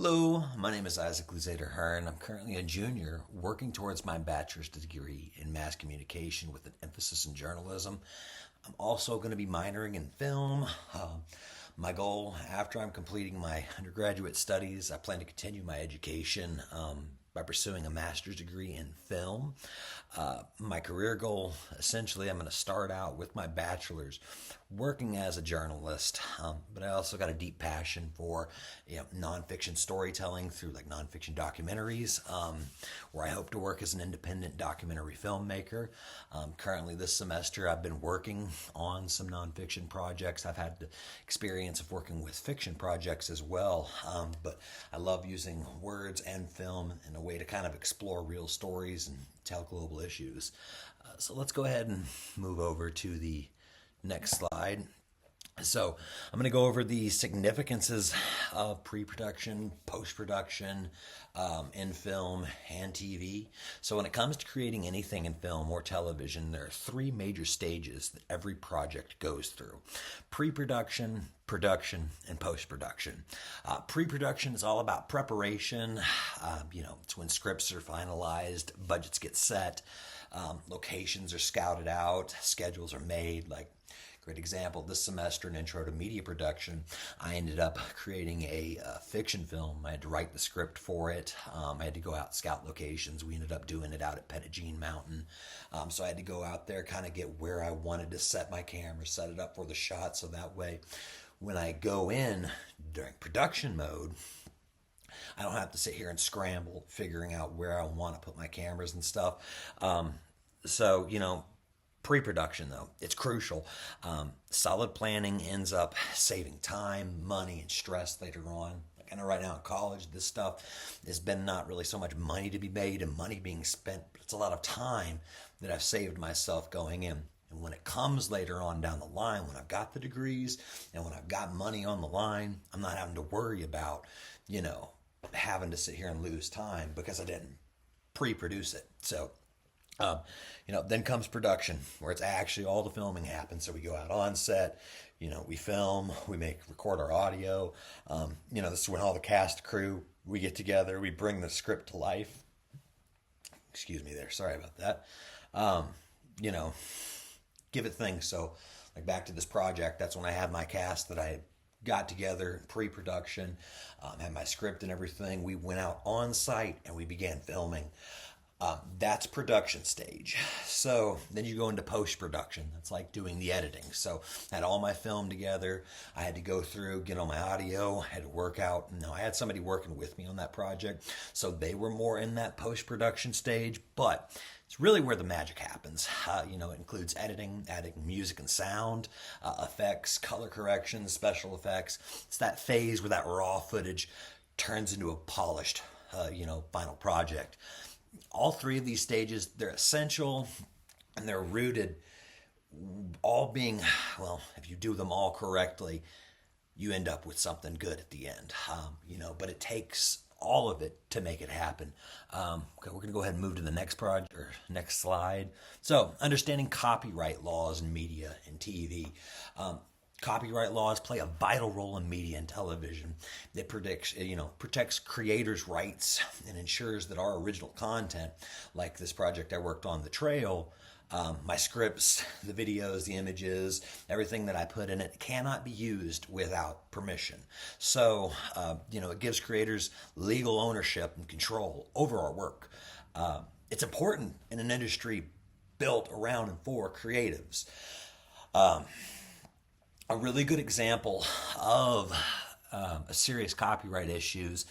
Hello, my name is Isaac Luzader, and I'm currently a junior working towards my bachelor's degree in mass communication with an emphasis in journalism. I'm also going to be minoring in film. My goal after I'm completing my undergraduate studies, I plan to continue my education by pursuing a master's degree in film. My career goal, essentially, I'm going to start out with my bachelor's working as a journalist, but I also got a deep passion for nonfiction storytelling through like nonfiction documentaries, where I hope to work as an independent documentary filmmaker. Currently, this semester, I've been working on some nonfiction projects. I've had the experience of working with fiction projects as well, but I love using words and film in a way to kind of explore real stories and tell global issues. So let's go ahead and move over to the next slide. So I'm going to go over the significances of pre-production, post-production in film and TV. So when it comes to creating anything in film or television, there are three major stages that every project goes through: pre-production, production, and post-production. Pre-production is all about preparation. It's when scripts are finalized, budgets get set, locations are scouted out, schedules are made. Great example, this semester in Intro to Media Production, I ended up creating a fiction film. I had to write the script for it. I had to go out scout locations. We ended up doing it out at Pettigene Mountain. So I had to go out there, kind of get where I wanted to set my camera, set it up for the shot, so that way when I go in during production mode, I don't have to sit here and scramble figuring out where I want to put my cameras and stuff. Pre-production, though, it's crucial. Solid planning ends up saving time, money, and stress later on. I know right now in college, this stuff has been not really so much money to be made and money being spent, but it's a lot of time that I've saved myself going in. And when it comes later on down the line, when I've got the degrees and when I've got money on the line, I'm not having to worry about, having to sit here and lose time because I didn't pre-produce it. So then comes production, where it's actually all the filming happens. So we go out on set, we film, record our audio. This is when all the cast crew, we get together, we bring the script to life. Excuse me there, sorry about that. Give it things. So like back to this project, that's when I had my cast that I got together, pre-production, had my script and everything. We went out on site and we began filming. That's production stage. So then you go into post-production. That's like doing the editing. So I had all my film together. I had to go through, get all my audio, I had to work out. I had somebody working with me on that project. So they were more in that post-production stage, but it's really where the magic happens. It includes editing, adding music and sound, effects, color corrections, special effects. It's that phase where that raw footage turns into a polished, final project. All three of these stages, they're essential and they're rooted, all being, if you do them all correctly, you end up with something good at the end, but it takes all of it to make it happen. Okay, we're going to go ahead and move to the next project or next slide. So, understanding copyright laws in media and TV. Copyright laws play a vital role in media and television. It protects creators' rights and ensures that our original content, like this project I worked on, The Trail, my scripts, the videos, the images, everything that I put in it cannot be used without permission. So, it gives creators legal ownership and control over our work. It's important in an industry built around and for creatives. A really good example of a serious copyright issues.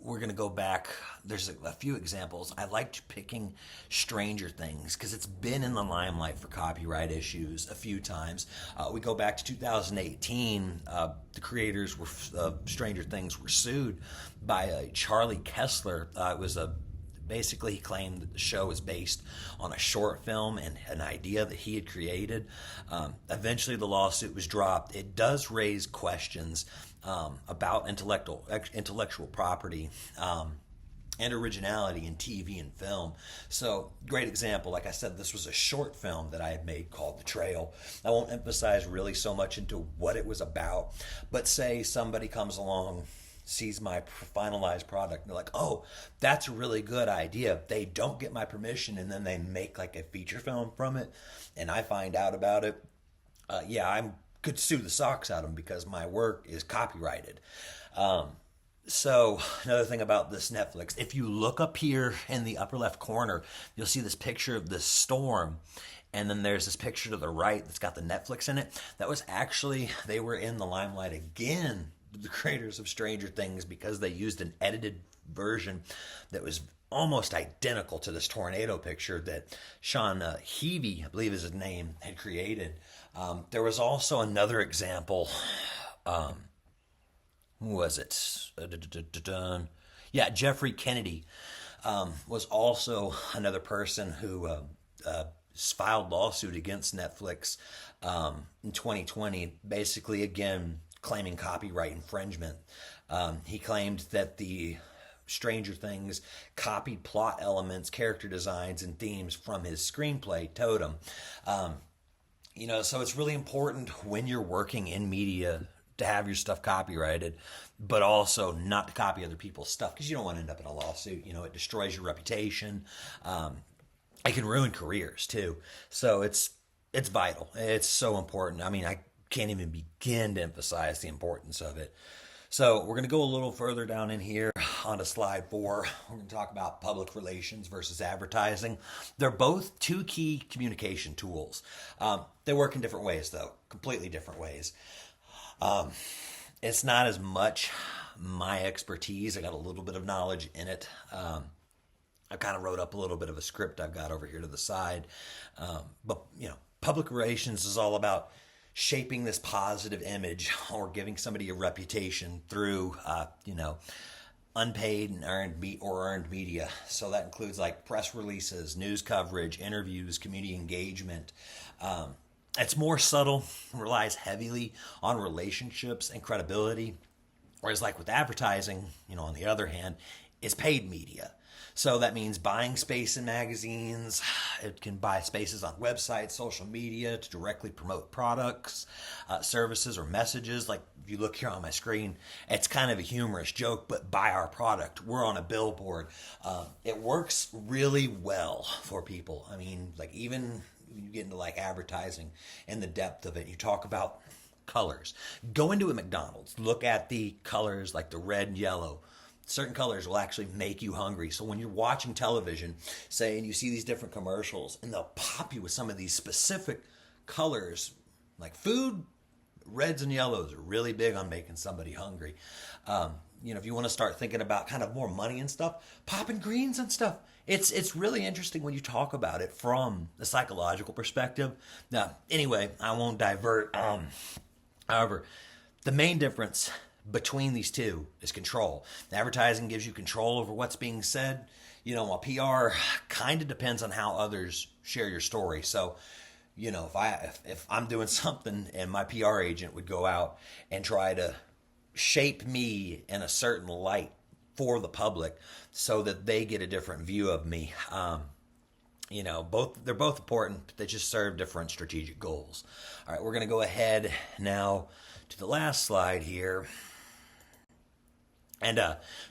We're going to go back. There's a few examples. I liked picking Stranger Things because it's been in the limelight for copyright issues a few times. We go back to 2018. The creators of Stranger Things were sued by Charlie Kessler. It was basically, he claimed that the show was based on a short film and an idea that he had created. Eventually, the lawsuit was dropped. It does raise questions about intellectual property and originality in TV and film. So, great example. Like I said, this was a short film that I had made called The Trail. I won't emphasize really so much into what it was about, but say somebody comes along sees my finalized product and they're like, oh, that's a really good idea. They don't get my permission and then they make like a feature film from it and I find out about it. Yeah, I could sue the socks out of them because my work is copyrighted. So another thing about this Netflix, if you look up here in the upper left corner, you'll see this picture of this storm. And then there's this picture to the right that's got the Netflix in it. That was actually, they were in the limelight again, the creators of Stranger Things, because they used an edited version that was almost identical to this tornado picture that Sean Heavey, I believe is his name, had created. There was also another example. Who was it? Yeah, Jeffrey Kennedy was also another person who filed lawsuit against Netflix in 2020, basically, again, claiming copyright infringement. He claimed that the Stranger Things copied plot elements, character designs, and themes from his screenplay, Totem. So it's really important when you're working in media to have your stuff copyrighted, but also not to copy other people's stuff because you don't want to end up in a lawsuit. It destroys your reputation. It can ruin careers too. So it's vital. It's so important. I mean, I can't even begin to emphasize the importance of it. So we're going to go a little further down in here onto slide 4. We're going to talk about public relations versus advertising. They're both two key communication tools. They work in different ways, though, completely different ways. It's not as much my expertise. I got a little bit of knowledge in it. I kind of wrote up a little bit of a script I've got over here to the side. But public relations is all about shaping this positive image or giving somebody a reputation through, unpaid and earned media. So that includes like press releases, news coverage, interviews, community engagement. It's more subtle, relies heavily on relationships and credibility. Whereas like with advertising, on the other hand, is paid media. So that means buying space in magazines. It can buy spaces on websites, social media to directly promote products, services, or messages. Like if you look here on my screen, it's kind of a humorous joke, but buy our product. We're on a billboard. It works really well for people. I mean, like even when you get into like advertising and the depth of it, you talk about colors. Go into a McDonald's, look at the colors like the red and yellow. Certain colors will actually make you hungry. So when you're watching television, say, and you see these different commercials, and they'll pop you with some of these specific colors, like food, reds and yellows are really big on making somebody hungry. If you want to start thinking about kind of more money and stuff, popping greens and stuff. It's really interesting when you talk about it from a psychological perspective. Now, anyway, I won't divert. However, the main difference between these two is control. Advertising gives you control over what's being said, while PR kind of depends on how others share your story. So, if I'm doing something and my PR agent would go out and try to shape me in a certain light for the public so that they get a different view of me, they're both important, but they just serve different strategic goals. All right, we're going to go ahead now to the last slide here and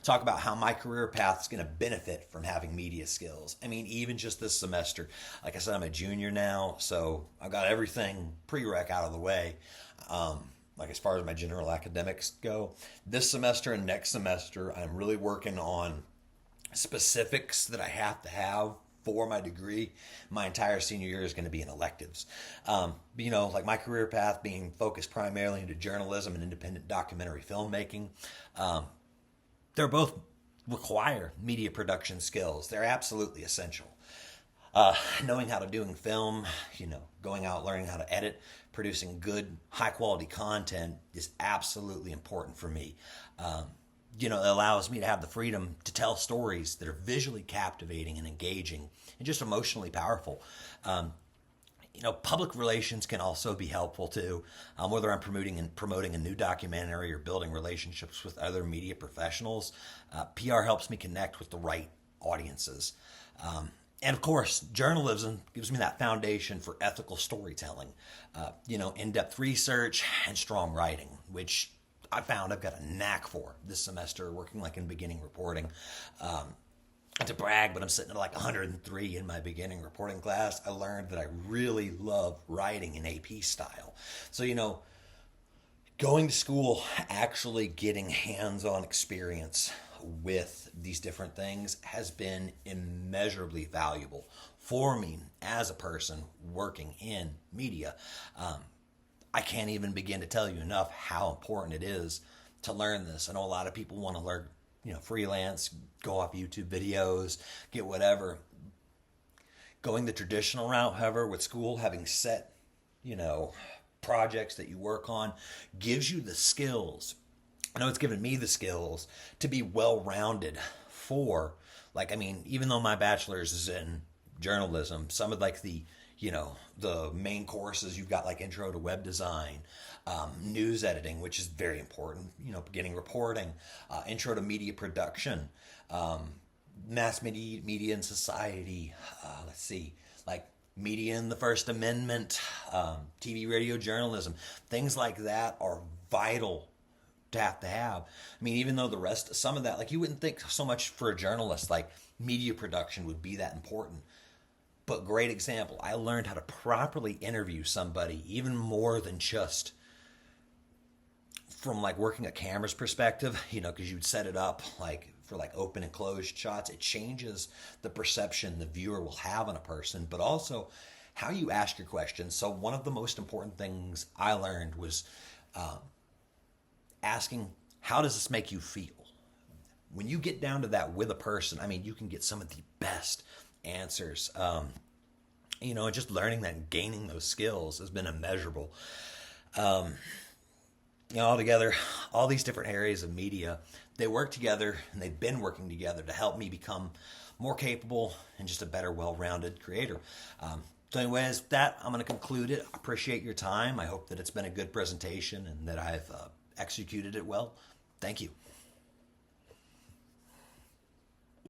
talk about how my career path is going to benefit from having media skills. I mean, even just this semester, like I said, I'm a junior now, so I've got everything prereq out of the way. Like as far as my general academics go, this semester and next semester, I'm really working on specifics that I have to have for my degree. My entire senior year is going to be in electives. Like my career path being focused primarily into journalism and independent documentary filmmaking. They're both require media production skills. They're absolutely essential. Knowing how to do film, going out, learning how to edit, producing good, high quality content is absolutely important for me. It allows me to have the freedom to tell stories that are visually captivating and engaging and just emotionally powerful. Public relations can also be helpful too, whether I'm promoting a new documentary or building relationships with other media professionals. PR helps me connect with the right audiences. And of course, journalism gives me that foundation for ethical storytelling, in-depth research and strong writing, which I found I've got a knack for this semester, working like in beginning reporting. Not to brag, but I'm sitting at like 103 in my beginning reporting class. I learned that I really love writing in AP style. So, going to school, actually getting hands-on experience with these different things has been immeasurably valuable for me as a person working in media. I can't even begin to tell you enough how important it is to learn this. I know a lot of people want to learn, freelance, go off YouTube videos, get whatever. Going the traditional route, however, with school, having set, projects that you work on, gives you the skills. I know it's given me the skills to be well-rounded for, even though my bachelor's is in journalism, some of the main courses you've got, like intro to web design, news editing, which is very important, beginning reporting, intro to media production, mass media and society, media and the First Amendment, TV, radio, journalism, things like that are vital to have. Even though some of that, you wouldn't think so much for a journalist, like media production would be that important. But great example, I learned how to properly interview somebody, even more than just from working a camera's perspective, because you'd set it up for open and closed shots. It changes the perception the viewer will have on a person, but also how you ask your questions. So one of the most important things I learned was asking, how does this make you feel? When you get down to that with a person, you can get some of the best answers. Just learning that and gaining those skills has been immeasurable. Altogether, all these different areas of media, they work together, and they've been working together to help me become more capable and just a better, well-rounded creator. So anyways, that, I'm going to conclude it. I appreciate your time. I hope that it's been a good presentation and that I've executed it well. Thank you.